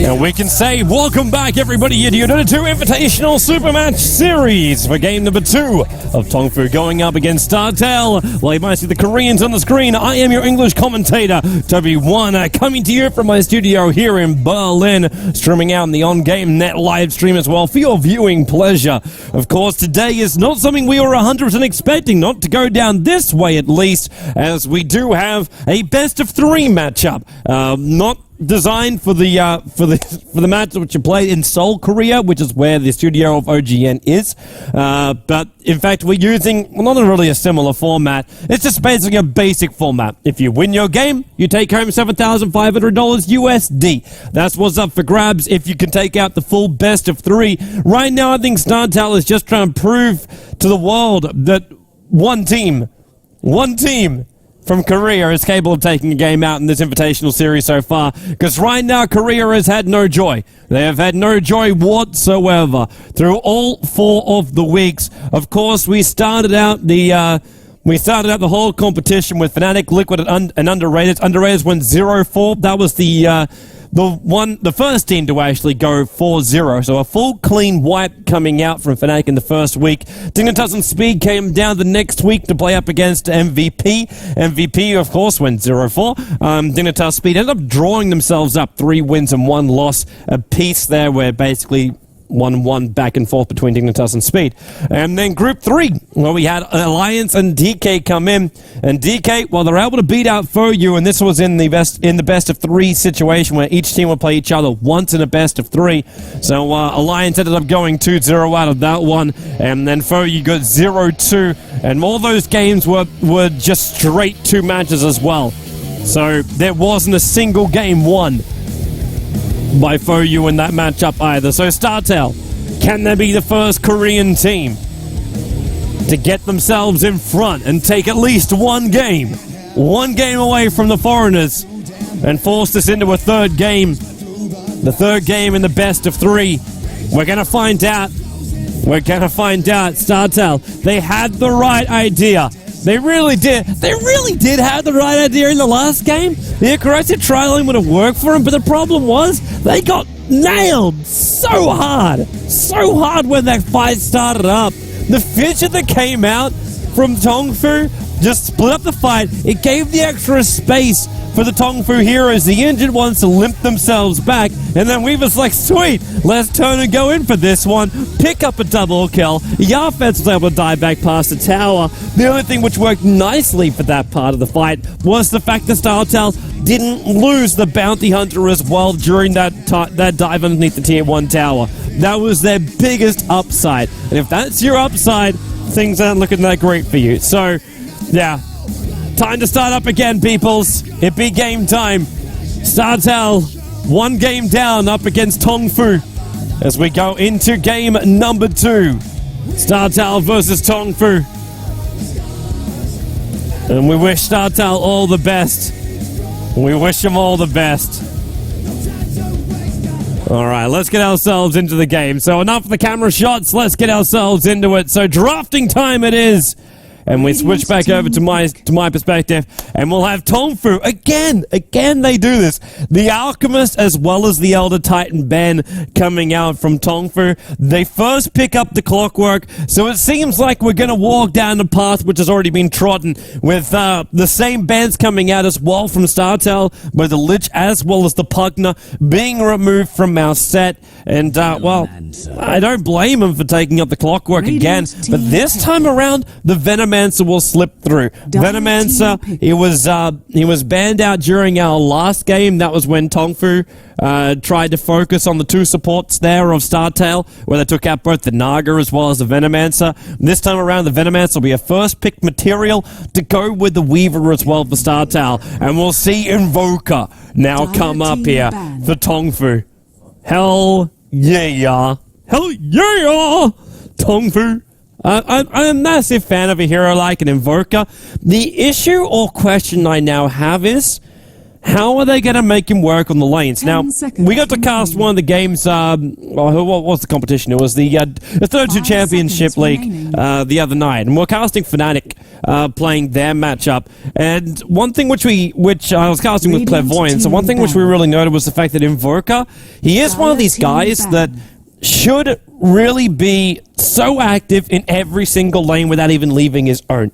And we can say, welcome back everybody to Unit 2 Invitational Super Match Series for game number 2 of TongFu going up against StarTale. Well, you might see the Koreans on the screen. I am your English commentator, W1, coming to you from my studio here in Berlin, streaming out in the on-game net live stream as well for your viewing pleasure. Of course, today is not something we were 100% expecting, not to go down this way at least, as we do have a best-of-3 matchup. Not designed for the match which you played in Seoul, Korea, which is where the studio of OGN is. But in fact, we're using not really a similar format. It's just basically a basic format. If you win your game, you take home $7,500 USD. That's what's up for grabs if you can take out the full best of 3. Right now, I think StarTale is just trying to prove to the world that one team from Korea is capable of taking a game out in this invitational series so far, because right now Korea has had no joy. They have had no joy whatsoever through all 4 of the weeks. Of course, we started out the whole competition with Fnatic, Liquid, and Underrated. Underrated went 0-4. That was the first team to actually go 4-0. So a full clean wipe coming out from Fnatic in the first week. Dignitas and Speed came down the next week to play up against MVP. MVP, of course, went 0-4. Dignitas Speed ended up drawing themselves up 3 wins and 1 loss apiece there, where basically 1-1 back and forth between Dignitas and Speed. And then Group 3, where we had Alliance and DK come in. And DK, well, they're able to beat out FoU, and this was in the best of 3 situation where each team would play each other once in a best of 3. So Alliance ended up going 2-0 out of that one, and then FoU got 0-2. And all those games were just straight 2 matches as well. So there wasn't a single game won by FoU in that matchup either. So StarTale, can they be the first Korean team to get themselves in front and take at least one game away from the foreigners and force this into a third game? The third game in the best of 3. We're gonna find out. StarTale, they had the right idea. They really did. They really did have the right idea in the last game. The aggressive trialing would have worked for them, but the problem was they got nailed so hard when that fight started up. The fidget that came out from TongFu just split up the fight. It gave the extra space for the TongFu heroes, the injured ones, to limp themselves back, and then we was like, sweet, let's turn and go in for this one, pick up a double kill. Yafets was able to dive back past the tower. The only thing which worked nicely for that part of the fight was the fact that StarTale didn't lose the bounty hunter as well during that dive underneath the tier 1 tower. That was their biggest upside, and if that's your upside, things aren't looking that great for you. So, yeah. Time to start up again, peoples. It be game time. StarTale, 1 game down up against TongFu as we go into game number 2. StarTale versus TongFu. And we wish StarTale all the best. We wish them all the best. Alright, let's get ourselves into the game. So enough of the camera shots, let's get ourselves into it. So drafting time it is. And we switch back over to my perspective, and we'll have TongFu again they do this. The Alchemist as well as the Elder Titan Ben coming out from TongFu. They first pick up the Clockwork, so it seems like we're going to walk down the path which has already been trodden, with the same Bens coming out as well from StarTale, with the Lich as well as the Pugna being removed from our set. And, well, I don't blame him for taking up the Clockwork again, but this time around, the Venomancer will slip through. Venomancer, he was banned out during our last game. That was when TongFu tried to focus on the 2 supports there of StarTale, where they took out both the Naga as well as the Venomancer. This time around, the Venomancer will be a first pick material to go with the Weaver as well for StarTale. And we'll see Invoker now come up here for TongFu. Hell yeah. Hell yeah! TongFu. I'm a massive fan of a hero like an Invoker. The issue or question I now have is, How are they going to make him work on the lanes? Now, we got to cast one of the games, what was the competition? It was the 32 Championship League the other night, and we're casting Fnatic playing their matchup. And one thing which I was casting with Clairvoyance, and one thing which we really noted was the fact that Invoker, he is one of these guys that should really be so active in every single lane without even leaving his own.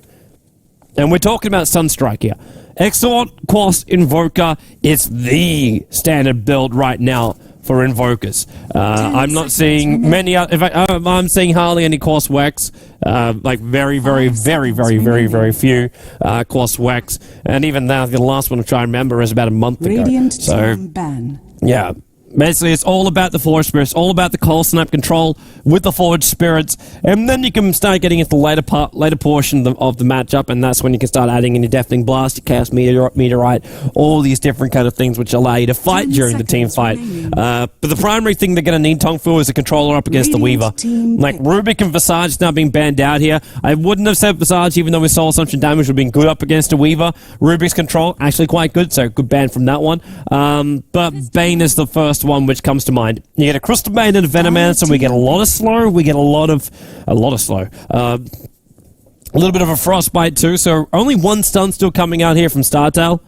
And we're talking about Sunstrike here. Exort, Quas, Invoker is the standard build right now for Invokers. I'm not seeing many... In fact, I'm seeing hardly any Quas Wex. Like very few Quas Wex. And even that, the last one I'm trying to remember is about a month ago. So, yeah. Basically, it's all about the Forge Spirits, all about the Cold Snap control with the Forge Spirits, and then you can start getting into the later portion of the matchup, and that's when you can start adding in your Deafening Blast, your Chaos Meteorite, all these different kind of things which allow you to fight during the team fight. But the primary thing they're going to need, TongFu, is a controller up against the Weaver. Like, Rubik and Visage now being banned out here. I wouldn't have said Visage, even though his Soul Assumption damage would have been good up against a Weaver. Rubik's control, actually quite good, so good ban from that one. But Bane is the first one which comes to mind. You get a Crystal Bane and a Venomancer, and we get a lot of slow. We get a lot of slow. A little bit of a Frostbite too. So only one stun still coming out here from StarTale,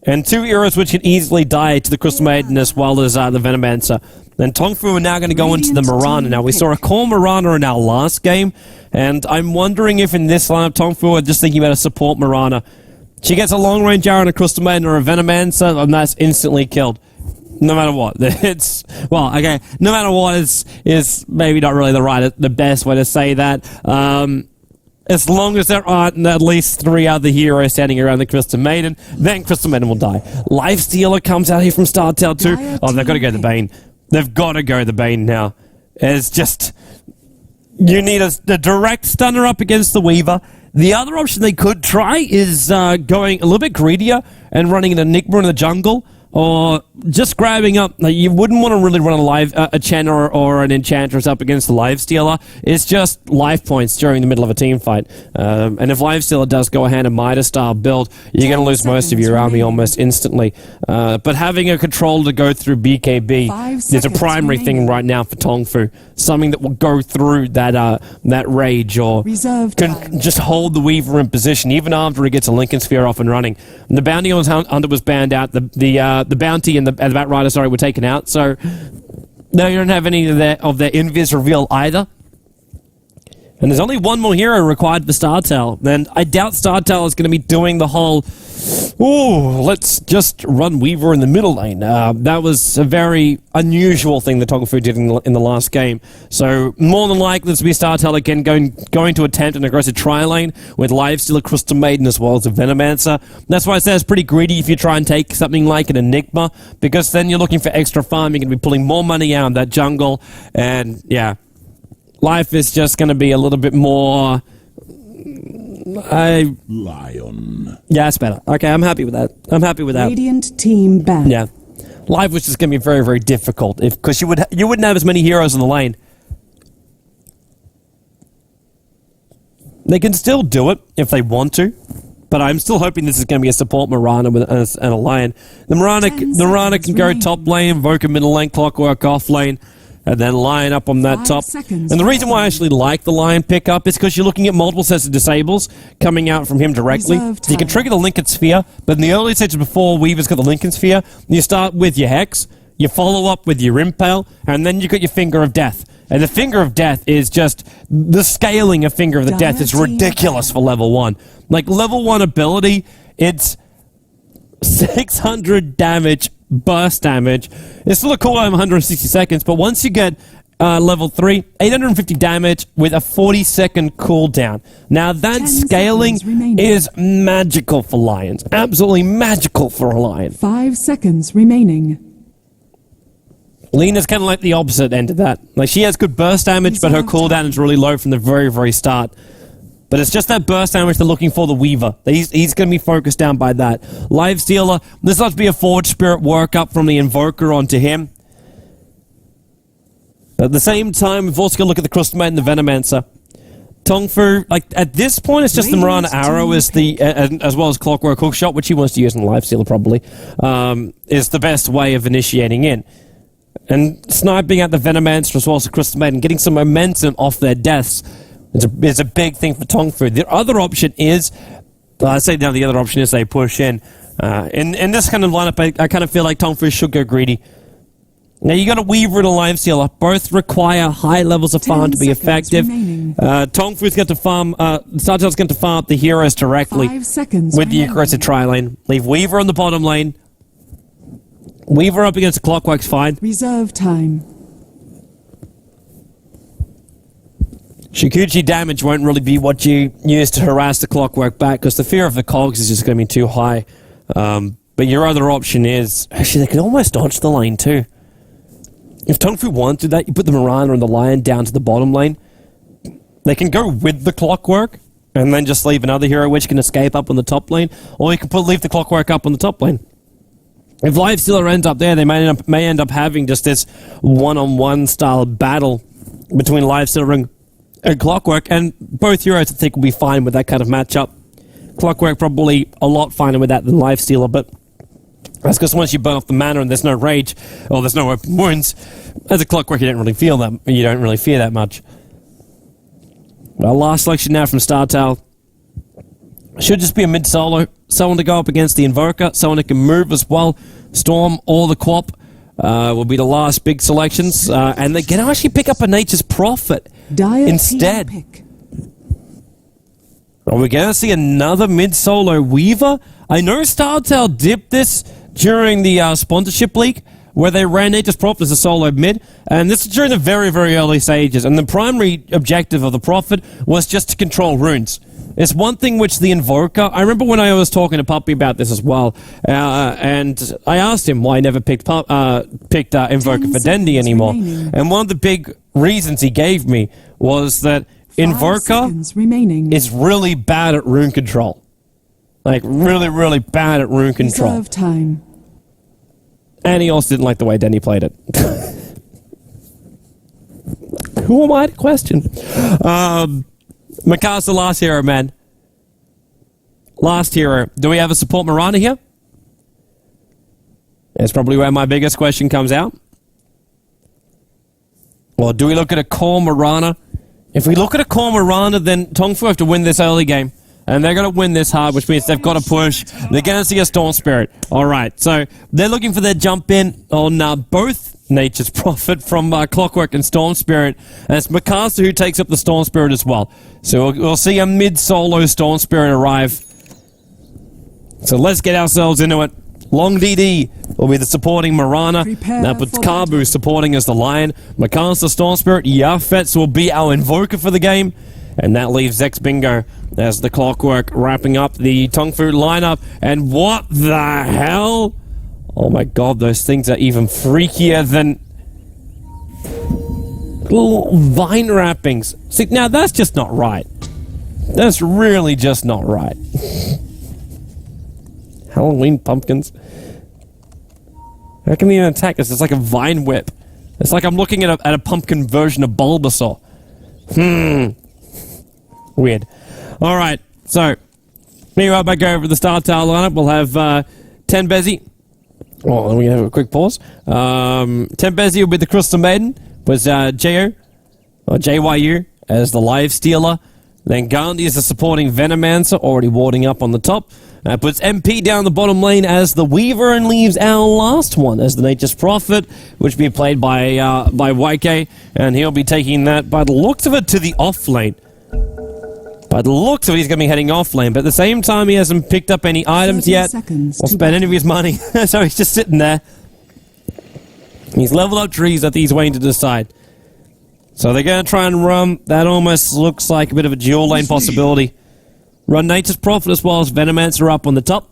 and 2 heroes which can easily die to the Crystal Maiden as well as the Venomancer. Then TongFu are now going to go into the Mirana. Now, we saw a core Mirana in our last game, and I'm wondering if in this lineup TongFu are just thinking about a support Mirana. She gets a long range arrow and a Crystal Maiden or a Venomancer, and that's instantly killed. No matter what. It's, well, okay, no matter what is maybe not really the best way to say that. As long as there aren't at least 3 other heroes standing around the Crystal Maiden, then Crystal Maiden will die. Lifestealer comes out here from StarTale too. Oh, they've got to go the Bane. They've got to go the Bane now. It's just, you need a direct stunner up against the Weaver. The other option they could try is going a little bit greedier and running an Enigma in the jungle. Or just grabbing up, like, you wouldn't want to really run a Channer or an Enchantress up against the Lifestealer. It's just life points during the middle of a team fight. And if Lifestealer does go a Hand of Midas style build, you're going to lose most of your army almost instantly. But having a control to go through BKB is a primary thing right now for TongFu. Something that will go through that rage, or can just hold the Weaver in position even after he gets a Lincoln Sphere off and running. And the Bounty Hunter was banned out. The Bounty and the Bat Rider, were taken out, so no, you don't have any of their invis reveal either. And there's only one more hero required for StarTale, and I doubt StarTale is going to be doing the whole, ooh, let's just run Weaver in the middle lane. That was a very unusual thing that TongFu did in the last game. So more than likely, this will be StarTale again going to attempt an aggressive tri-lane with Lifestealer, Crystal Maiden, as well as a Venomancer. That's why I say it's pretty greedy if you try and take something like an Enigma, because then you're looking for extra farm. You're going to be pulling more money out of that jungle, and yeah. Life is just going to be a little bit more... Lion. Yeah, it's better. Okay, I'm happy with that. I'm happy with that. Radiant team back. Yeah. Life was just going to be very, very difficult, because you wouldn't have as many heroes in the lane. They can still do it if they want to, but I'm still hoping this is going to be a support Mirana and a Lion. The Mirana can go top lane, Invoker middle lane, Clockwork off lane, and then line up on that top. And the reason why I actually like the Lion pickup is because you're looking at multiple sets of disables coming out from him directly. So you can trigger the Lincoln Sphere, but in the early stages before Weaver's got the Lincoln Sphere, you start with your Hex, you follow up with your Impale, and then you got your Finger of Death. And the Finger of Death is just... the scaling of Finger of the Death is ridiculous for level 1. Like, level 1 ability, it's 600 damage, burst damage. It's still a cooldown of 160 seconds, but once you get level 3, 850 damage with a 40-second cooldown. Now, that scaling is magical for Lions. Absolutely magical for a Lion. 5 seconds remaining. Lena's kind of like the opposite end of that. Like, she has good burst damage, but her cooldown is really low from the very, very start. But it's just that burst damage they're looking for the Weaver. He's going to be focused down by that. Lifestealer, this has to be a Forge Spirit work up from the Invoker onto him. But at the same time, we've also got to look at the Crystal Maiden and the Venomancer. TongFu, like, at this point, it's just the Mirana Arrow is the, as well as Clockwork Hookshot, which he wants to use in Lifestealer probably, is the best way of initiating in. And sniping at the Venomancer as well as the Crystal Maiden, getting some momentum off their deaths is a big thing for TongFu. The other option is, I'd say now the other option is they push in. In this kind of lineup, I kind of feel like TongFu should go greedy. Now, you got a Weaver and a Lifestealer. Both require high levels of farm to be effective. TongFu's going to farm, StarTale's going to farm up the heroes directly with the aggressive tri-lane. Leave Weaver on the bottom lane. Weaver up against the Clockwork's fine. Reserve time. Shikuchi damage won't really be what you use to harass the Clockwork back, because the fear of the cogs is just going to be too high. But your other option is... Actually, they can almost dodge the lane too. If TongFu wants to do that, you put the Mirana and the Lion down to the bottom lane. They can go with the Clockwork, and then just leave another hero which can escape up on the top lane, or you can leave the Clockwork up on the top lane. If Lifestealer ends up there, they may end up having just this one-on-one style battle between Lifestealer and Clockwork, and both heroes I think will be fine with that kind of matchup. Clockwork probably a lot finer with that than Lifestealer, but that's because once you burn off the mana and there's no rage, or there's no open wounds, as a Clockwork you don't really fear that much. Well, last selection now from StarTale. Should just be a mid-solo. Someone to go up against the Invoker, someone who can move as well. Storm or the Quap will be the last big selections. And they can actually pick up a Nature's Prophet instead. Are we going to see another mid-solo Weaver? I know StarTale dipped this during the sponsorship leak, where they ran Nature's Prophet as a solo mid, and this is during the very, very early stages, and the primary objective of the Prophet was just to control runes. It's one thing which the Invoker... I remember when I was talking to Puppy about this as well, and I asked him why he never picked Invoker for Dendi anymore, and one of the big reasons he gave me was that Invoker is really bad at rune control. Like, really, really bad at rune control. Reserve time. And he also didn't like the way Denny played it. Who am I to question? Mikasa, last hero, man. Last hero. Do we have a support Mirana here? That's probably where my biggest question comes out. Or do we look at a core Mirana? If we look at a core Mirana, then TongFu have to win this early game. And they're going to win this hard, which means they've got to push. They're going to see a Storm Spirit. All right, so they're looking for their jump in on both Nature's Prophet from Clockwork and Storm Spirit. And it's Mikasa who takes up the Storm Spirit as well. So we'll see a mid-solo Storm Spirit arrive. So let's get ourselves into it. Long DD will be the supporting Mirana. That puts Kabu supporting as the Lion. Mikasa, Storm Spirit. Yafets will be our Invoker for the game. And that leaves Zex Bingo as the Clockwork wrapping up the TongFu lineup. And what the hell? Oh my god, those things are even freakier than little vine wrappings. See, now that's just not right. That's really just not right. Halloween pumpkins. How can they even attack us? It's like a vine whip. It's like I'm looking at a pumpkin version of Bulbasaur. Weird. Alright, so meanwhile, back over the StarTale lineup, we'll have 10 Bezzy. Oh, let me have a quick pause. 10 Bezzy will be the Crystal Maiden, was JYU as the Lifestealer. Then Gandhi is the supporting Venomancer, already warding up on the top. Puts MP down the bottom lane as the Weaver, and leaves our last one as the Nature's Prophet, which will be played by YK, and he'll be taking that, by the looks of it, to the off lane. By the looks of it, he's going to be heading off lane, but at the same time, he hasn't picked up any items yet, or spent any of his money, so he's just sitting there. He's leveled up trees. I think he's waiting to decide. So they're going to try and run. That almost looks like a bit of a dual lane possibility. Run Nature's Prophet as well as Venomancer up on the top.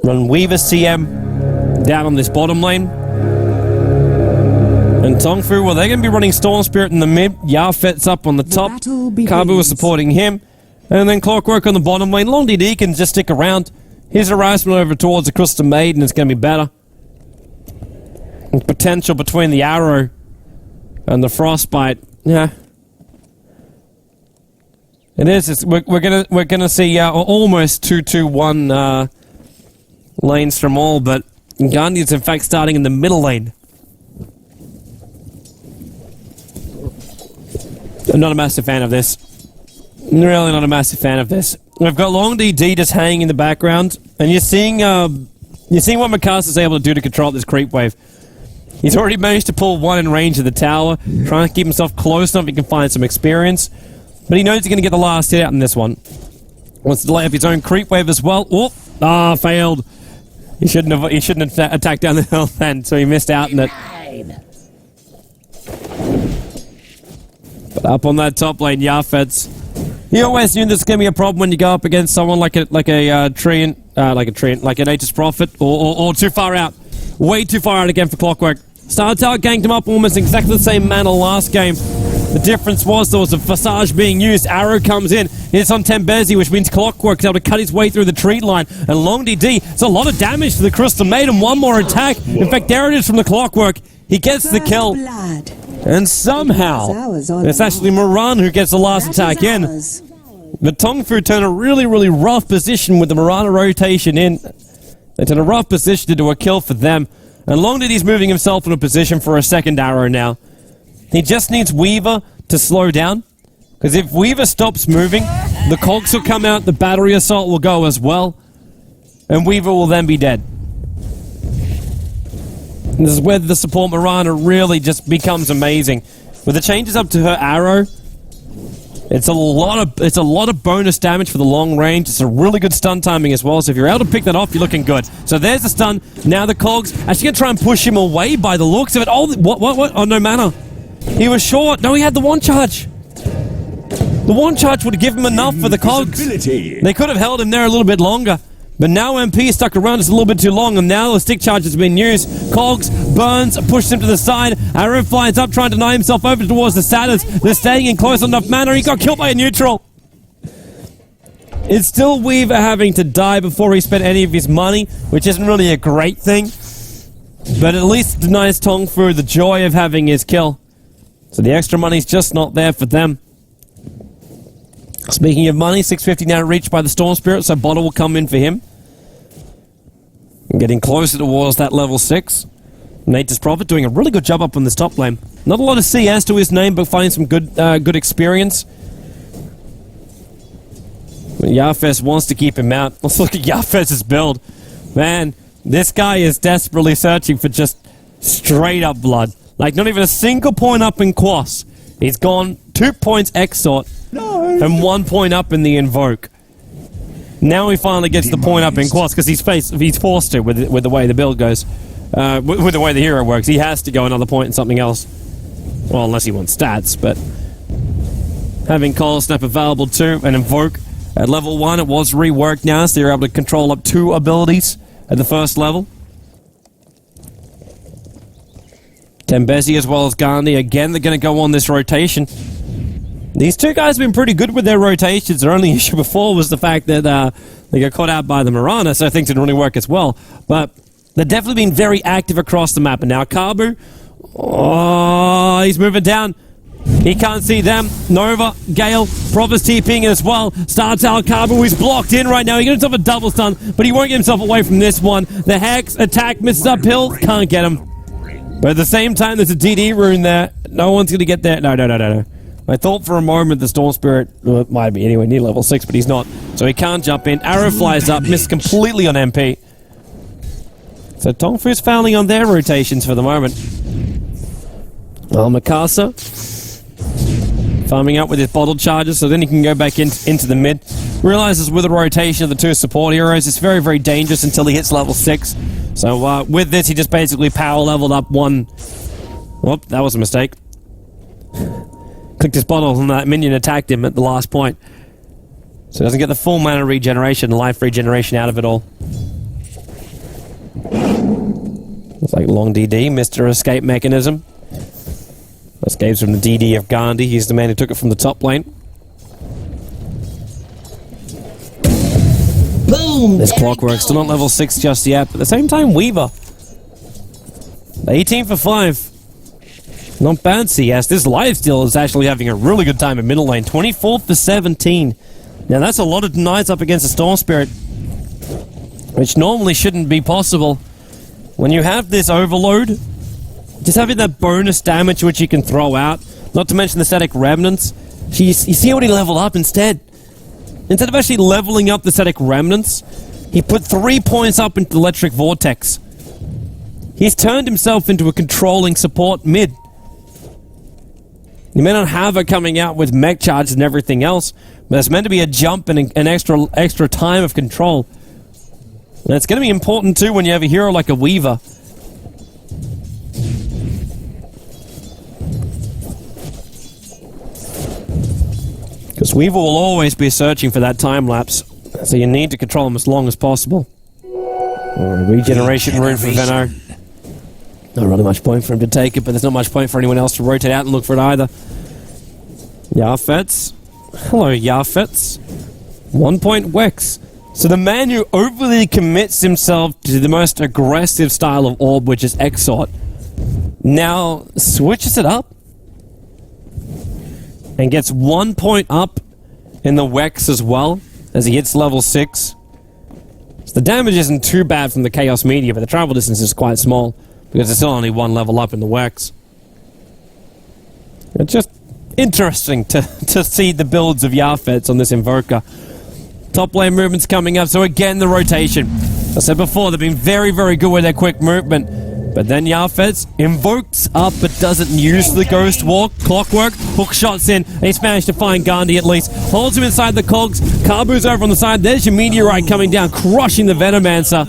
Run Weaver CM down on this bottom lane. And TongFu, well, they're going to be running Storm Spirit in the mid. Yafet's up on the top. Kabu is supporting him. And then Clockwork on the bottom lane. Long DD can just stick around. His harassment over towards the Crystal Maiden is going to be better. And potential between the Arrow and the Frostbite. Yeah. It is. We're gonna see almost 2-2-1 lanes from all, but Gandhi is in fact starting in the middle lane. I'm not a massive fan of this. Really not a massive fan of this. We've got Long DD just hanging in the background, and you're seeing what Mikasa able to do to control this creep wave. He's already managed to pull one in range of the tower, trying to keep himself close enough he can find some experience. But he knows he's going to get the last hit out in this one. Wants to delay up his own creep wave as well. Oh, failed. He shouldn't have attacked down the hill then, so he missed out on it. But up on that top lane, Yafet's. You always knew this was going to be a problem when you go up against someone like an Aegis Prophet, or too far out. Way too far out again for Clockwork. StarTale ganked him up almost exactly the same manner last game. The difference was there was a Visage being used. Arrow comes in. It's on Tembezi, which means Clockwork's able to cut his way through the tree line. And Long DD, it's a lot of damage to the Crystal Maiden. One more attack. In fact, there it is from the Clockwork. He gets the kill. And somehow, it's actually Moran who gets the last attack in. The TongFu turn a really, really rough position with the Mirana rotation in. They turn a rough position into a kill for them. And Long DD's moving himself in a position for a second arrow now. He just needs Weaver to slow down. Because if Weaver stops moving, the cogs will come out, the battery assault will go as well. And Weaver will then be dead. And this is where the support Mirana really just becomes amazing. With the changes up to her arrow, it's a lot of bonus damage for the long range. It's a really good stun timing as well. So if you're able to pick that off, you're looking good. So there's the stun. Now the cogs actually gonna try and push him away by the looks of it. Oh, what? Oh, no mana. He was short. No, he had the one charge. The one charge would give him enough for the cogs. They could have held him there a little bit longer. But now MP is stuck around just a little bit too long, and now the stick charge has been used. Cogs, burns, pushes him to the side. Arrow flies up, trying to deny himself over towards the Satyrs. They're staying in close enough manner. He got killed by a neutral. It's still Weaver having to die before he spent any of his money, which isn't really a great thing. But at least it denies TongFu the joy of having his kill. So the extra money's just not there for them. Speaking of money, 650 now reached by the Storm Spirit, so Bottle will come in for him. And getting closer towards that level 6. Nature's Prophet doing a really good job up on this top lane. Not a lot of CS to his name, but finding some good experience. But Yafes wants to keep him out. Let's look at Yafes' build. Man, this guy is desperately searching for just straight up blood. Like, not even a single point up in Quas. He's gone 2 points Exort. And 1 point up in the Invoke. Now he finally gets the point up in Quas because he's forced to with the way the build goes. With the way the hero works. He has to go another point in something else. Well, unless he wants stats, but having Cold Snap available too, and Invoke at level 1, it was reworked now, so you're able to control up 2 abilities at the first level. Tembezi as well as Gandhi, again they're going to go on this rotation. These two guys have been pretty good with their rotations. Their only issue before was the fact that they got caught out by the Mirana, so things didn't really work as well. But they've definitely been very active across the map. And now Kabu, oh, he's moving down. He can't see them. Nova, Gale, Prophet's TPing as well. StarTale Kabu, he's blocked in right now. He gets himself a double stun, but he won't get himself away from this one. The Hex attack misses uphill, can't get him. But at the same time, there's a DD rune there. No one's going to get there. No. I thought for a moment the Storm Spirit might be anywhere near level 6, but he's not. So he can't jump in. Arrow flies up, missed completely on MP. So TongFu's fouling on their rotations for the moment. Well, Mikasa farming up with his bottle charges, so then he can go back into the mid. Realizes with the rotation of the 2 support heroes, it's very, very dangerous until he hits level 6. So with this, he just basically power leveled up 1. Whoop, that was a mistake. Clicked his bottle and that minion attacked him at the last point. So he doesn't get the full mana regeneration, life regeneration out of it all. It's like Long DD, Mr. Escape Mechanism. Escapes from the DD of Gandhi. He's the man who took it from the top lane. Boom! This Clockwork still not level 6 just yet, but at the same time, Weaver. 18 for 5. Not bad, CS. This lifesteal is actually having a really good time in middle lane. 24 for 17. Now, that's a lot of denies up against the Storm Spirit, which normally shouldn't be possible. When you have this overload, just having that bonus damage which you can throw out, not to mention the static remnants, you see what he leveled up instead? Instead of actually leveling up the static remnants, he put 3 points up into Electric Vortex. He's turned himself into a controlling support mid. You may not have her coming out with mech charges and everything else, but it's meant to be a jump and an extra time of control. And it's going to be important too when you have a hero like a Weaver. Because Weaver will always be searching for that time lapse, so you need to control him as long as possible. Or a regeneration rune for Venno. Not really much point for him to take it, but there's not much point for anyone else to rotate out and look for it either. Yafets. Hello, Yafets. 1 point Wex. So the man who overly commits himself to the most aggressive style of orb, which is Exort, now switches it up and gets 1 point up in the Wex as well, as he hits level 6. So the damage isn't too bad from the Chaos Meteor, but the travel distance is quite small, because it's still only 1 level up in the Wex. It's just interesting to see the builds of Yafets on this Invoker. Top lane movement's coming up, so again the rotation. I said before, they've been very, very good with their quick movement. But then Yafets invokes up but doesn't use the Ghost Walk. Clockwork, hook shots in, and he's managed to find Gandhi at least. Holds him inside the cogs. Kabu's over on the side. There's your Meteorite coming down, crushing the Venomancer.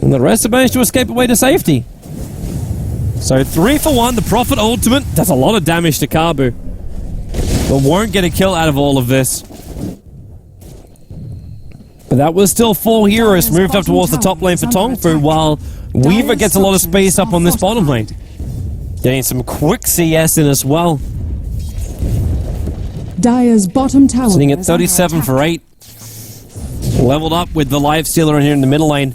And the rest have managed to escape away to safety. So 3 for 1, the Prophet Ultimate does a lot of damage to Kabu, but won't get a kill out of all of this. But that was still 4 heroes moved up towards the top lane for TongFu, while Weaver gets a lot of space up on this bottom lane. Getting some quick CS in as well. Dire's bottom tower Sitting at 37 for 8. Leveled up with the Lifestealer in here in the middle lane.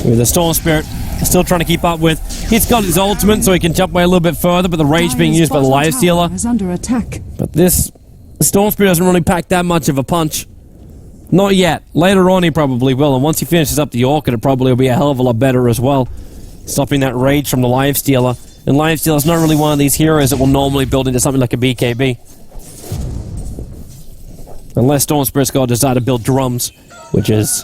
With the Storm Spirit still trying to keep up with. He's got his ultimate so he can jump away a little bit further, but the rage being used by the Lifestealer is under attack. But this Storm Spirit doesn't really pack that much of a punch. Not yet. Later on he probably will, and once he finishes up the Orchid, it probably will be a hell of a lot better as well. Stopping that rage from the Lifestealer. And Lifestealer's not really one of these heroes that will normally build into something like a BKB. Unless Storm Spirit's got to decide to build drums, which is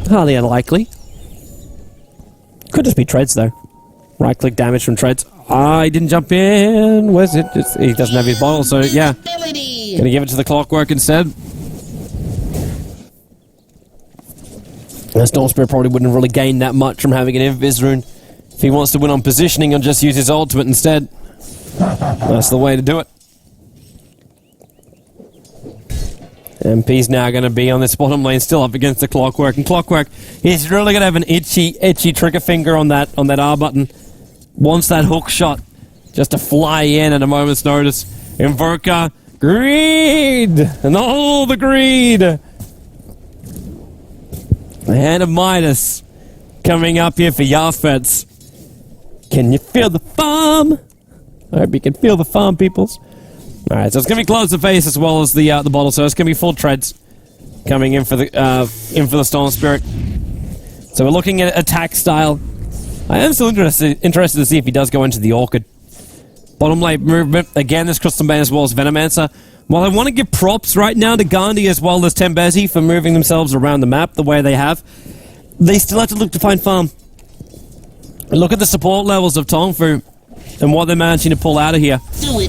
highly unlikely. Could just be treads though. Right click damage from treads. I didn't jump in. Where's it? He doesn't have his bottle, so yeah. Gonna give it to the Clockwork instead. The Storm Spirit probably wouldn't really gain that much from having an Invis rune. If he wants to win on positioning, he'll just use his ultimate instead. That's the way to do it. MP's now going to be on this bottom lane, still up against the Clockwork. And Clockwork is really going to have an itchy trigger finger on that R button. Wants that hook shot just to fly in at a moment's notice. Invoker, greed! And all the greed! The Hand of Midas coming up here for Yafets. Can you feel the farm? I hope you can feel the farm, peoples. Alright, so it's going to be close to face as well as the bottle, so it's going to be full treads coming in for the Storm Spirit. So we're looking at attack style. I am still interested to see if he does go into the Orchid. Bottom lane movement, again, this Crystal Bane as well as Venomancer. While I want to give props right now to Gandhi as well as Tembezi for moving themselves around the map the way they have, they still have to look to find farm. Look at the support levels of TongFu and what they're managing to pull out of here.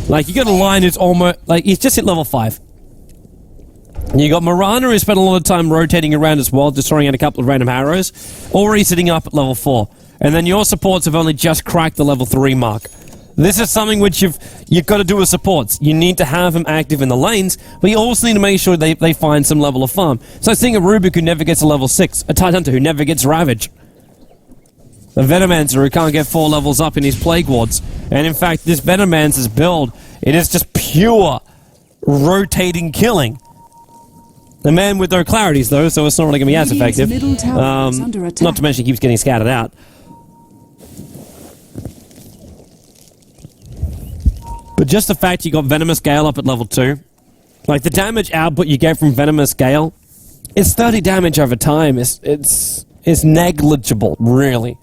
Like, you got a line who's almost, like, he's just hit level 5. And you got Marana, who spent a lot of time rotating around as well, just throwing out a couple of random arrows, already sitting up at level 4. And then your supports have only just cracked the level 3 mark. This is something which you've got to do with supports. You need to have them active in the lanes, but you also need to make sure they find some level of farm. So seeing a Rubik who never gets a level 6, a Tidehunter who never gets Ravage, a Venomancer who can't get 4 levels up in his Plague Wards. And in fact, this Venomancer's build, it is just pure rotating killing. The man with no clarities though, so it's not really going to be as effective. Not to mention he keeps getting scattered out. But just the fact you got Venomous Gale up at level 2, like the damage output you get from Venomous Gale, it's 30 damage over time. It's negligible, really.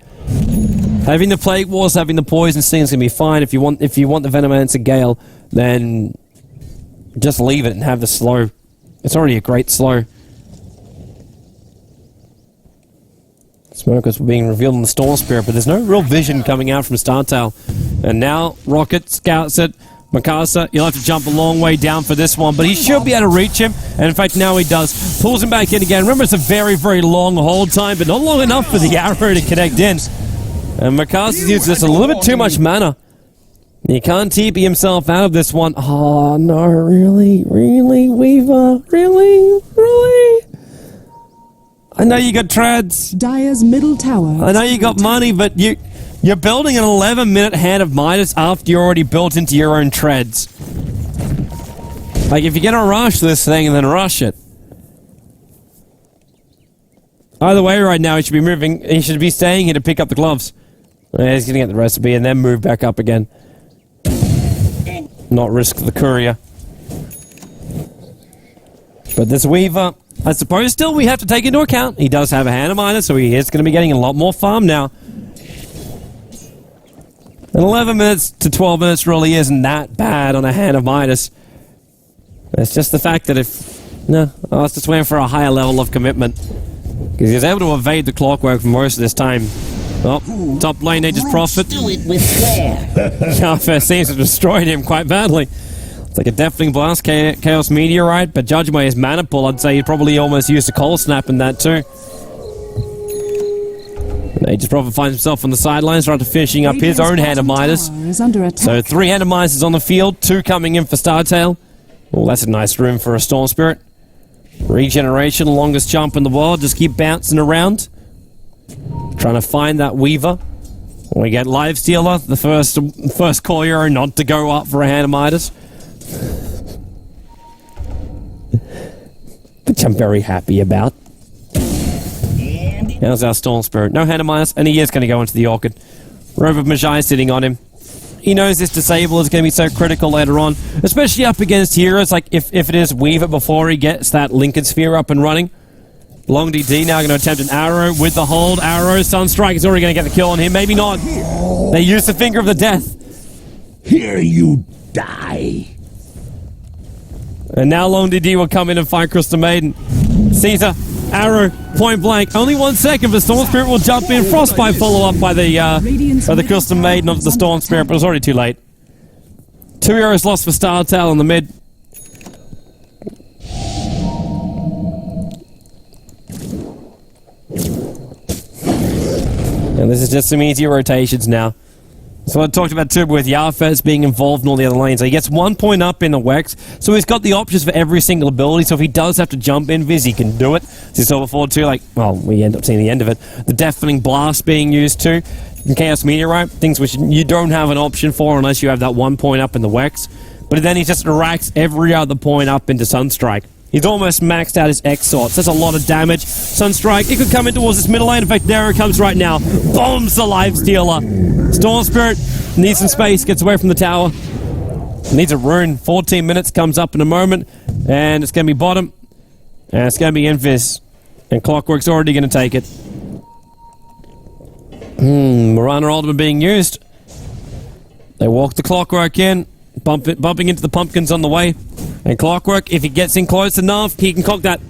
Having the Plague Wars, having the Poison Sting's gonna be fine. If you want the Venomancer Gale, then just leave it and have the slow. It's already a great slow. Smokers were being revealed in the Storm Spirit, but there's no real vision coming out from StarTale. And now Rocket scouts it. Mikasa, you'll have to jump a long way down for this one, but he should be able to reach him, and in fact now he does. Pulls him back in again. Remember, it's a very, very long hold time, but not long enough for the arrow to connect in. And Mikasa's used this a little bit too much mana. He can't TP himself out of this one. Oh no, really? Really, Weaver? Really? I know you got treads. Dire's middle tower. I know you got money, but you're building an 11-minute Hand of Midas after you're already built into your own treads. Like, if you're gonna rush this thing, then rush it. Either way, right now, he should be moving. He should be staying here to pick up the gloves. Yeah, he's gonna get the recipe and then move back up again. Not risk the courier. But this Weaver, I suppose still we have to take into account. He does have a Hand of Midas, so he is going to be getting a lot more farm now. And 11 minutes to 12 minutes really isn't that bad on a Hand of Midas. It's just the fact that I was just waiting for a higher level of commitment. Because he was able to evade the clockwork for most of this time. Oh, top lane Nature's Prophet. Do it with flair. Yarfare seems to have destroyed him quite badly. It's like a Deafening Blast, Chaos Meteorite, but judging by his mana pool, I'd say he probably almost used a Cold Snap in that too. Nature's Prophet finds himself on the sidelines, right to finishing up his own Hand of Midas. So 3 Hand of Midas on the field, 2 coming in for StarTale. Oh, that's a nice room for a Storm Spirit. Regeneration, longest jump in the world, just keep bouncing around. Trying to find that Weaver. We get Life Stealer, the first core hero not to go up for a Hand of Midas. Which I'm very happy about. How's our Storm Spirit? No Hand of Midas, and he is going to go into the Orchid. Robe of Magi sitting on him. He knows this disable is going to be so critical later on, especially up against heroes, like if it is Weaver before he gets that Lincoln Sphere up and running. Long DD now going to attempt an arrow with the hold. Arrow, Sunstrike is already going to get the kill on him. Maybe not. They use the Finger of the Death. Here you die. And now Long DD will come in and fight Crystal Maiden. Caesar, arrow, point blank. Only 1 second, but Storm Spirit will jump in. Frostbite follow up by the Crystal Maiden of the Storm Spirit, but it's already too late. 2 heroes lost for StarTale in the mid. And this is just some easier rotations now. So I talked about too with Yarfez being involved in all the other lanes. So he gets 1 point up in the Wex, so he's got the options for every single ability. So if he does have to jump in Viz, he can do it. As you saw before too, like, well, we end up seeing the end of it. The Deafening Blast being used too. And Chaos Meteorite, things which you don't have an option for unless you have that 1 point up in the Wex. But then he just racks every other point up into Sunstrike. He's almost maxed out his X-Sorts. That's a lot of damage. Sunstrike, it could come in towards this middle lane. In fact, there it comes right now. Bombs the Life Stealer. Storm Spirit needs some space, gets away from the tower. Needs a rune. 14 minutes, comes up in a moment. And it's going to be bottom. And it's going to be Invis. And Clockwork's already going to take it. Marana Ultimate being used. They walk the Clockwork in. Bumping into the pumpkins on the way. And Clockwork, if he gets in close enough, he can cock that.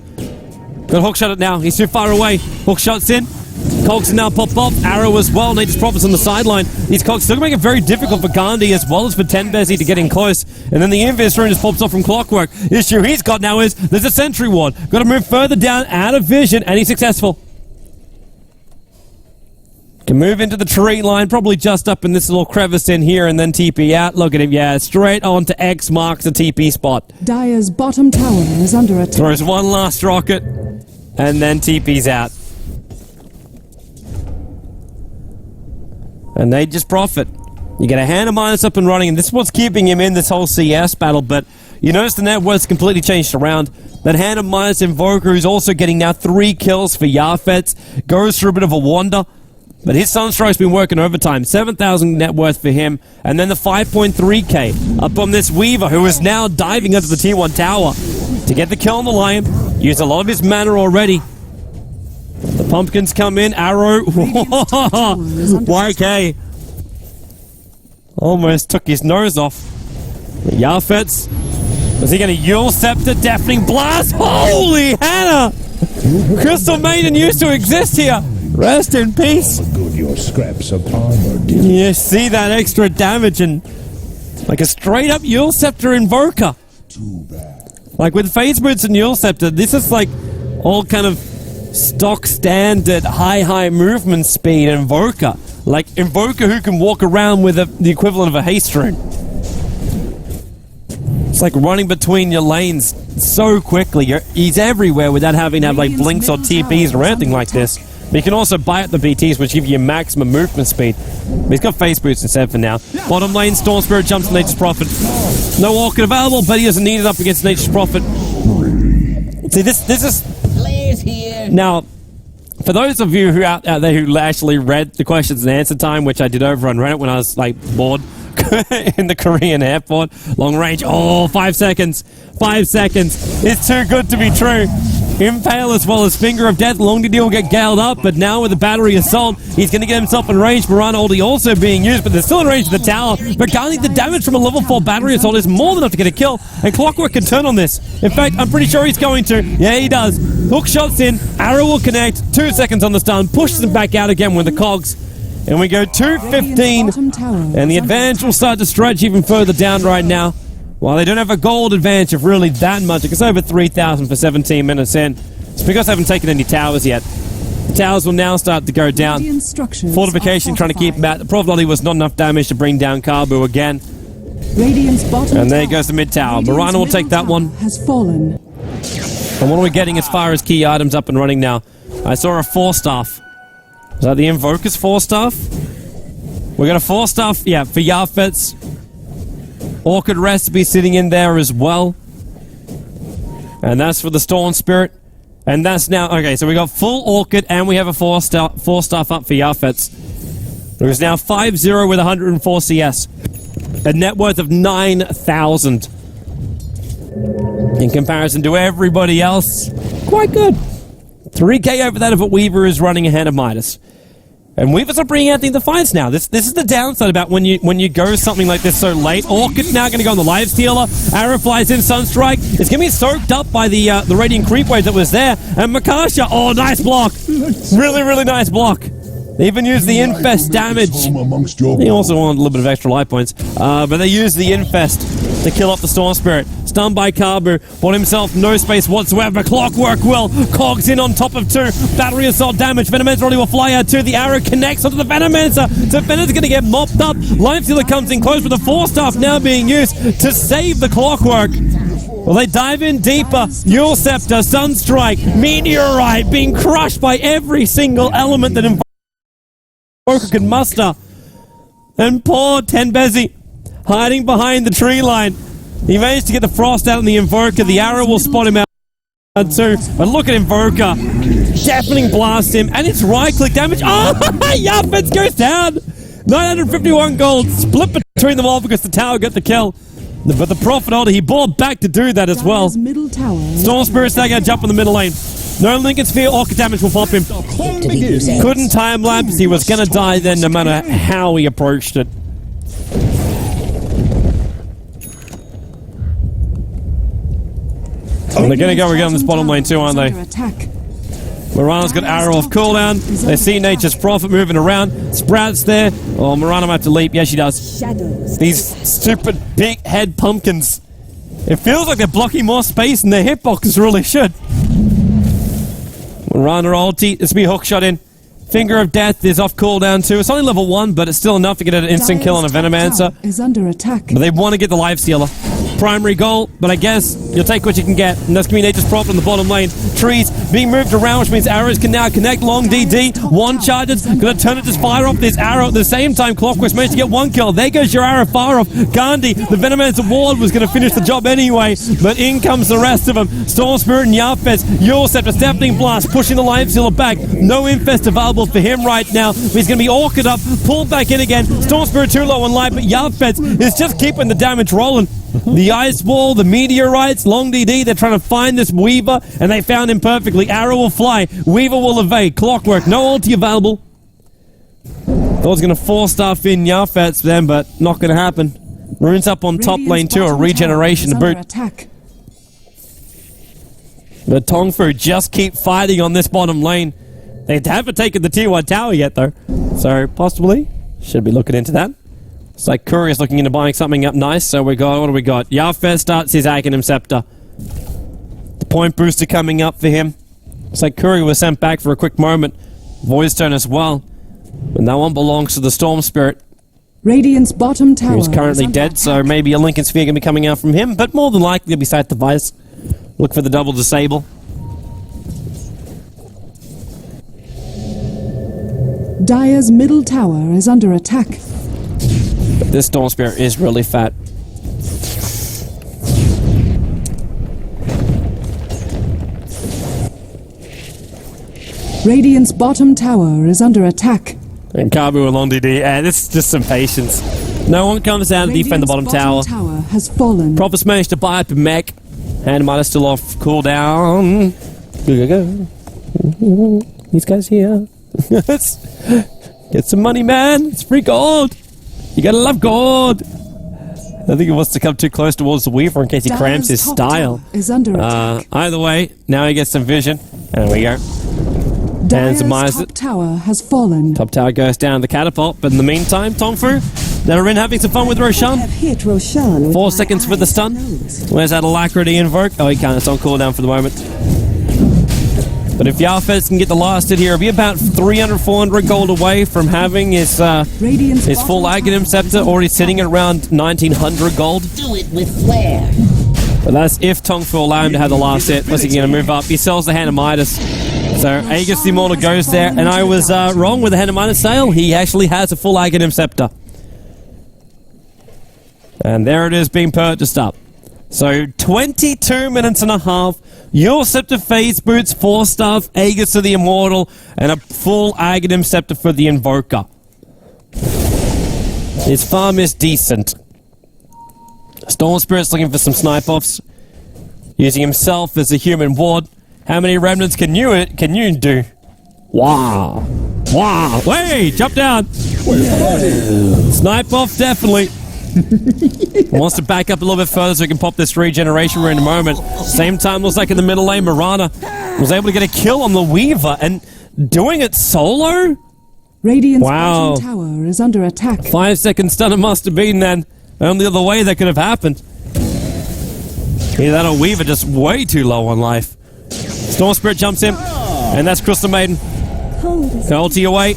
Got hookshot it now. He's too far away. Hookshot's in. Cogs can now pop off. Arrow as well. Nature's Prophet's on the sideline. These cogs still make it very difficult for Gandhi as well as for Tenbezi to get in close. And then the Invis rune just pops off from Clockwork. The issue he's got now is there's a sentry ward. Got to move further down out of vision, and he's successful. Can move into the tree line, probably just up in this little crevice in here, and then TP out. Look at him, yeah, straight on to X marks the TP spot. Dire's bottom tower is under attack. Throws one last rocket, and then TP's out. And they just profit. You get a Hand of Midas up and running, and this is what's keeping him in this whole CS battle, but you notice the net worth's completely changed around. That Hand of Midas Invoker, who's also getting now 3 kills for Yarfets, goes through a bit of a wander. But his Sunstrike's been working overtime. 7,000 net worth for him. And then the 5.3k up on this Weaver, who is now diving into the T1 tower to get the kill on the Lion. Used a lot of his mana already. The pumpkins come in. Arrow. YK. Almost took his nose off. Yafets. Was he going to Yule Scepter? Deafening Blast. Holy Hannah! Crystal Maiden used to exist here. Rest in peace. Good, your scraps of armor did. You see that extra damage and like a straight up Yule Scepter Invoker. Too bad. Like with Phase Boots and Yule Scepter, this is like all kind of stock standard high movement speed Invoker. Like Invoker who can walk around with the equivalent of a haste rune. It's like running between your lanes so quickly. He's everywhere without having to have like blinks or TPs or anything like this. But you can also buy at the BTs, which give you maximum movement speed. But he's got Phase Boots instead for now. Bottom lane, Storm Spirit jumps to Nature's Prophet. No Orchid available, but he doesn't need it up against Nature's Prophet. See, this is... Players here. Now, for those of you who out there who actually read the questions and answer time, which I did over on Reddit when I was like bored in the Korean airport, long range, 5 seconds. 5 seconds. It's too good to be true. Impale as well as Finger of Death. Long Deal will get galed up, but now with the Battery Assault, he's going to get himself in range. Mirana ulti also being used, but they're still in range of the tower. But Garning, the damage from a level 4 Battery Assault is more than enough to get a kill, and Clockwork can turn on this. In fact, I'm pretty sure he's going to. Yeah, he does. Hook shots in, Arrow will connect, 2 seconds on the stun, pushes him back out again with the cogs. And we go 2-15, and the advantage will start to stretch even further down right now. While they don't have a gold advantage of really that much, it's over 3,000 for 17 minutes in. It's because they haven't taken any towers yet. The towers will now start to go down. Fortification trying to keep him out. The Prof was not enough damage to bring down Karbu again. And there goes the mid tower. Mirana will take that one. Has fallen. And what are we getting as far as key items up and running now? I saw a 4-staff. Is that the Invoker's 4-staff? We got a 4-staff, yeah, for Yafets. Orchid Recipe sitting in there as well. And that's for the Storm Spirit. And that's now... Okay, so we got full Orchid and we have a 4-staff up for Yafets. There's now 5-0 with 104 CS. A net worth of 9,000. In comparison to everybody else, quite good. 3k over that of what Weaver is running ahead of Midas. And Weaver's not bringing anything to fights now. This is the downside about when you go something like this so late. Orchid's now going to go on the live stealer. Arrow flies in, Sunstrike. It's going to be soaked up by the Radiant Creep Wave that was there. And Makasha, nice block. Really, really nice block. They even used the Infest damage. He also wanted a little bit of extra life points. But they used the Infest to kill off the Storm Spirit. Stunned by Karbu. Bought himself no space whatsoever. Clockwork will. Cogs in on top of 2. Battery Assault damage. Venomancer only will fly out 2. The arrow connects onto the Venomancer. So Venom's going to get mopped up. Lifestealer comes in close with the 4-staff now being used to save the Clockwork. Well, they dive in deeper. Yule Scepter, Sunstrike, Meteorite being crushed by every single element that Invoker could muster. And poor Tenbezi hiding behind the tree line. He managed to get the Frost out on the Invoker. The arrow will spot him out too. But look at Invoker. Deafening blast him. And it's right-click damage. Yafets goes down. 951 gold. Split between them all because the tower got the kill. But the Prophet Older, he bought back to do that as well. Storm Spirit's now going to jump in the middle lane. No Lincoln Sphere, Orchid damage will pop him. Couldn't time lapse. He was going to die then no matter how he approached it. And they're going to go again on this bottom lane too, aren't they? Mirana's got Arrow off cooldown. They see Nature's Prophet moving around. Sprout's there. Mirana might have to leap. Yes, she does. These stupid big head pumpkins. It feels like they're blocking more space than their hitboxes really should. Mirana ulti. It's be hook shot in. Finger of Death is off cooldown too. It's only level 1, but it's still enough to get an instant kill on a Venomancer. Is under attack. But they want to get the life stealer. primary goal, but I guess you'll take what you can get. And that's going to be Nature's Prophet in the bottom lane. Trees being moved around, which means arrows can now connect. Long DD, one charges, going to turn it to fire off this arrow. At the same time, Clockwork's managed to get one kill. There goes your arrow, fire off. Gandhi, the Venomancer ward, was going to finish the job anyway, but in comes the rest of them. Storm Spirit and Yarfez, Yorcept, Stepping Blast, pushing the Life Sealer back. No Infest available for him right now. He's going to be orchid up, pulled back in again. Storm Spirit too low on life, but Yarfez is just keeping the damage rolling. The Ice Wall, the Meteorites, Long DD, they're trying to find this Weaver, and they found him perfectly. Arrow will fly, Weaver will evade. Clockwork, no ulti available. I was going to 4-star in Yarfez then, but not going to happen. Runes up on top lane too, a regeneration to boot. Attack. But TongFu just keep fighting on this bottom lane. They haven't taken the tier 1 tower yet though, so possibly should be looking into that. It's like Curry is looking into buying something up nice, so we got, what do we got? Yarfez starts his Aghanim Scepter. The point booster coming up for him. It's like Curry was sent back for a quick moment. Void Stone as well. And that one belongs to the Storm Spirit. Radiant's bottom tower Who's currently dead, so maybe a Lincoln Sphere going to be coming out from him, but more than likely it'll be Sight Device. Look for the double disable. Dire's middle tower is under attack. This Storm Spirit is really fat. Radiant's bottom tower is under attack. And Kabu and Long DD, this is just some patience. No one comes down to defend the bottom tower. Tower has fallen. Prophet's managed to buy up a mech. And Midas still off cooldown. Go. These guys here. Get some money, man. It's free gold. You gotta love gold. I think he wants to come too close towards the Weaver in case he cramps his style. Is under attack. Either way, now he gets some vision. There we go. Dire's top tower has fallen. Top tower goes down the catapult, but in the meantime, TongFu, they're in having some fun with Roshan. 4 seconds for the stun. Where's that Alacrity invoke? Oh, he can't. It's on cooldown for the moment. But if Yarfez can get the last hit here, he'll be about 300, 400 gold away from having his full Aghanim Scepter, already sitting at around 1900 gold. Do it with flair. But that's if TongFu allow him to have the last hit. Unless he's going to move up. He sells the Hand of Midas. So Aegis the Immortal goes there, and I was wrong with the Hand of Midas sale. He actually has a full Aghanim Scepter. And there it is being purchased up. So 22 minutes and a half. Your Scepter Phase Boots, 4-star Aegis of the Immortal, and a full Aghanim Scepter for the Invoker. His farm is decent. Storm Spirit's looking for some snipe-offs. Using himself as a human ward. How many remnants can you do? Wow. Wow. Wait, jump down. Snipe off, definitely. Wants to back up a little bit further so we can pop this regeneration rune in a moment. Same time, looks like in the middle lane, Mirana was able to get a kill on the Weaver and doing it solo? Radiant's bottom tower is under attack. 5-second stun it must have been then. Only other way that could have happened. Either that or Weaver just way too low on life. Storm Spirit jumps in, and that's Crystal Maiden. Ulti away.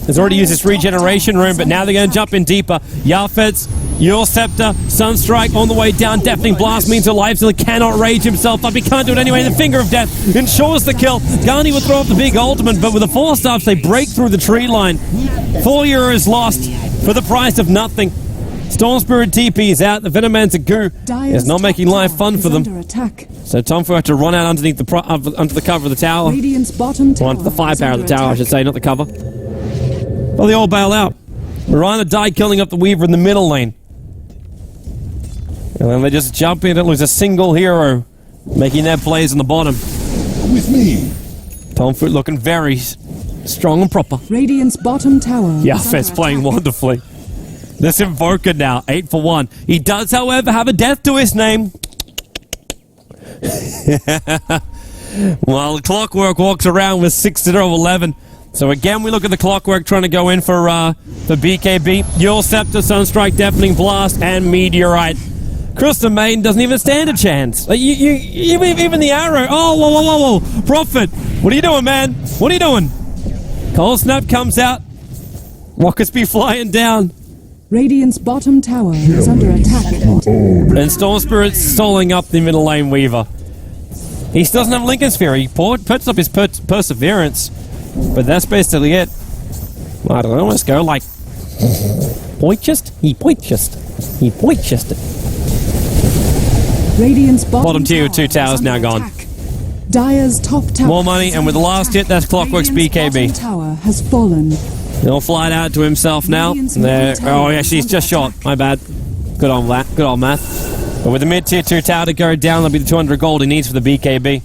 Has already used his regeneration rune, but now they're going to jump in deeper. Yarfez, your Scepter, Sunstrike on the way down. Deafening Blast means her life still cannot rage himself up. He can't do it anyway. The Finger of Death ensures the kill. Ghani would throw up the big ultimate, but with the 4-stars, they break through the tree line. 4 euros lost for the price of nothing. Storm Spirit TP is out. The Venomancer Goo is not making life fun for them. So TongFu had to run out underneath the cover of the tower. Radiant's bottom tower onto the firepower of the tower, I should say, not the cover. Well, they all bail out. Mirana died killing up the Weaver in the middle lane. And then they just jump in and lose a single hero, making their plays on the bottom. With me. TongFu looking very strong and proper. Radiant's bottom tower. Yeah, Fez playing wonderfully. This Invoker now, 8 for 1. He does, however, have a death to his name. Well, the Clockwork walks around with 6-0-11. So again, we look at the Clockwork trying to go in for BKB. Your Scepter, Sunstrike, Deafening Blast, and Meteorite. Crystal Maiden doesn't even stand a chance. Even the arrow. Oh, whoa. Prophet, what are you doing, man? What are you doing? Cold Snap comes out. Rockets be flying down. Radiant's bottom tower is under attack. And Storm Spirit's stalling up the middle lane Weaver. He still doesn't have Lincoln Sphere. He puts up his perseverance. But that's basically it. I don't know, let's go like... He purchased. Radiant's Bottom tier 2 towers now gone. attack. Dire's top tower. More money, and with the last hit, that's Clockwork's Radiant's BKB. bottom tower has fallen. He'll fly it out to himself now. There. Oh, actually, he's just shot. My bad. Good on that. Good on math. But with the mid tier 2 tower to go down, that'll be the 200 gold he needs for the BKB.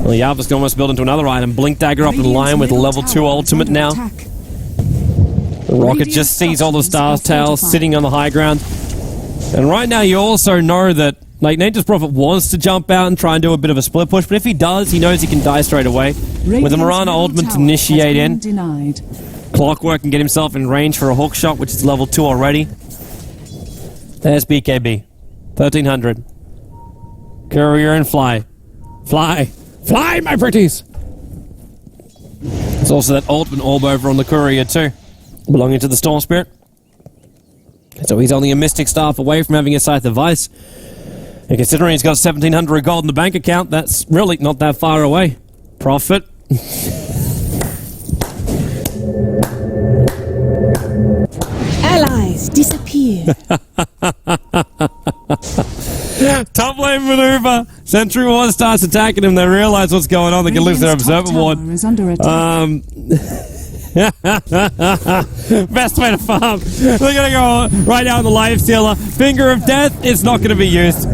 Well, Yava's can almost build into another item. Blink Dagger up in line with level 2 ultimate now. The Rocket just sees all the StarTale sitting on the high ground. And right now, you also know that like Nature's Prophet wants to jump out and try and do a bit of a split push, but if he does, he knows he can die straight away. With the Mirana ultimate to initiate in, Clockwork can get himself in range for a hook shot, which is level 2 already. There's BKB. 1300. Courier and fly. Fly! Fly, my pretties! There's also that ultimate orb over on the Courier too, belonging to the Storm Spirit. So he's only a Mystic Staff away from having a Scythe of Ice. And considering he's got 1700 gold in the bank account, that's really not that far away. Profit. Allies disappear. Top lane maneuver. Sentry Ward starts attacking him. They realize what's going on. They can lose their Observer Ward. Best way to farm. They're going to go right down the Life Stealer. Finger of Death is not going to be used.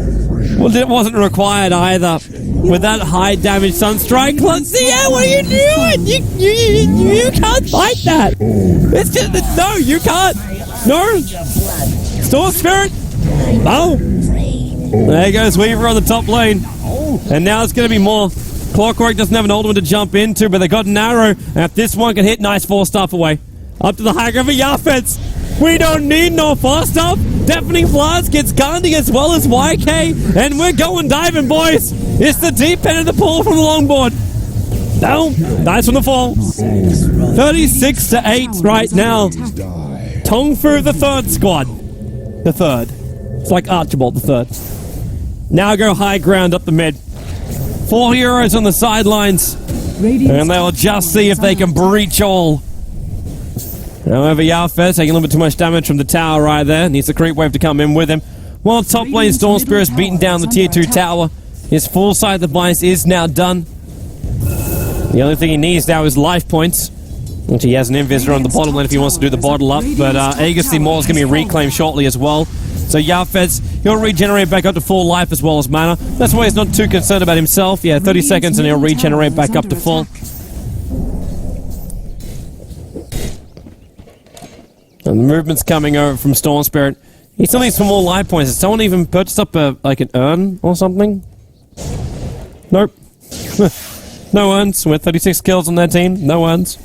Well, it wasn't required either. With that high damage Sunstrike, yeah, what are you doing? You can't fight that. It's just no, you can't. No. Storm Spirit. No. There goes Weaver on the top lane. And now it's going to be more. Clockwork doesn't have an ultimate to jump into, but they got an arrow. And if this one can hit, nice 4-staff away. Up to the high ground for Yafets. We don't need no 4-staff. Deafening Blast gets Gandhi as well as YK. And we're going diving, boys. It's the deep end of the pool from the longboard. No, nice from the fall. 36 to 8 right now. TongFu the third squad. The third. It's like Archibald the third. Now go high ground up the mid. 4 heroes on the sidelines. And they'll just see if they can breach all. However, Yafes taking a little bit too much damage from the tower right there. Needs the creep wave to come in with him. While top lane Storm Spirit's beaten down the tier 2 tower. His full side device is now done. The only thing he needs now is life points. Which he has an Invisor on the bottom lane if he wants to do the bottle up. But Aegis Moore is going to be reclaimed shortly as well. So Yafes, he'll regenerate back up to full life as well as mana. That's why he's not too concerned about himself. Yeah, 30 seconds and he'll regenerate back up to full. And the movement's coming over from Storm Spirit. He still needs some more life points. Has someone even purchased up like an urn or something? Nope. No urns. With 36 kills on their team. No urns.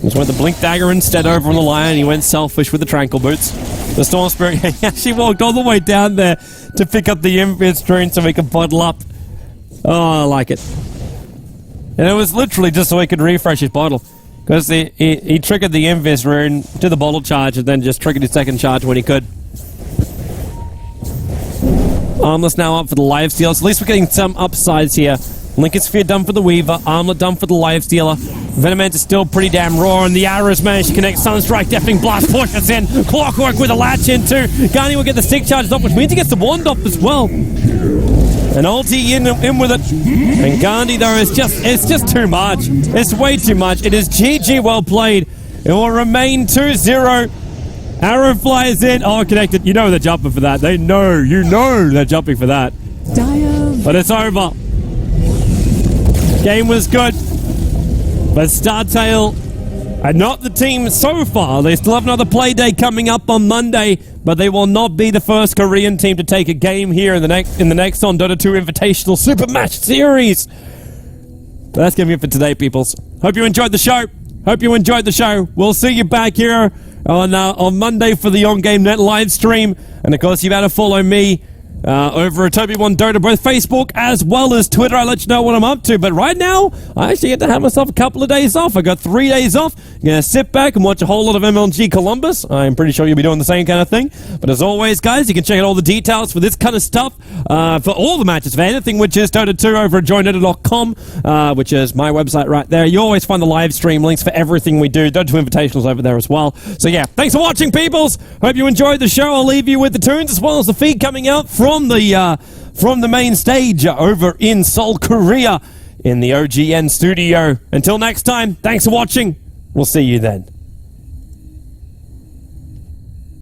Just went the Blink Dagger instead over on the Lion. He went selfish with the Tranquil Boots. The Storm Spirit, he actually walked all the way down there to pick up the Invis drone so he could bottle up. Oh, I like it. And it was literally just so he could refresh his bottle. Because he triggered the Invis rune, did the bottle charge, and then just triggered his second charge when he could. Armless now up for the lifesteal. So at least we're getting some upsides here. Lincoln Sphere done for the Weaver. Armlet done for the lifestealer. Venomant is still pretty damn raw, and the arrows managed to connect. Sunstrike, Deafening Blast pushes in. Clockwork with a latch in too. Gani will get the stick charges off, which means he gets the wand off as well. And ulti in with it. And Gandhi though it's just too much. It's way too much. It is GG well played. It will remain 2-0. Arrow flies in. Oh, connected. You know they're jumping for that. They know. You know they're jumping for that. But it's over. Game was good. But StarTale are not the team so far. They still have another play day coming up on Monday, but they will not be the first Korean team to take a game here in the Nexon Dota 2 Invitational Super Match Series. But that's going to be it for today, peoples. Hope you enjoyed the show. We'll see you back here on Monday for the On Game Net live stream. And of course, you've had to follow me over at Toby1 Dota, both Facebook as well as Twitter. I'll let you know what I'm up to. But right now, I actually get to have myself a couple of days off. I got 3 days off. I'm going to sit back and watch a whole lot of MLG Columbus. I'm pretty sure you'll be doing the same kind of thing. But as always, guys, you can check out all the details for this kind of stuff, for all the matches, for anything which is Dota 2 over at joindota.com, which is my website right there. You always find the live stream links for everything we do. Dota 2 Invitationals over there as well. So yeah, thanks for watching, peoples. Hope you enjoyed the show. I'll leave you with the tunes as well as the feed coming out from the main stage over in Seoul, Korea, in the OGN studio. Until next time, thanks for watching. We'll see you then.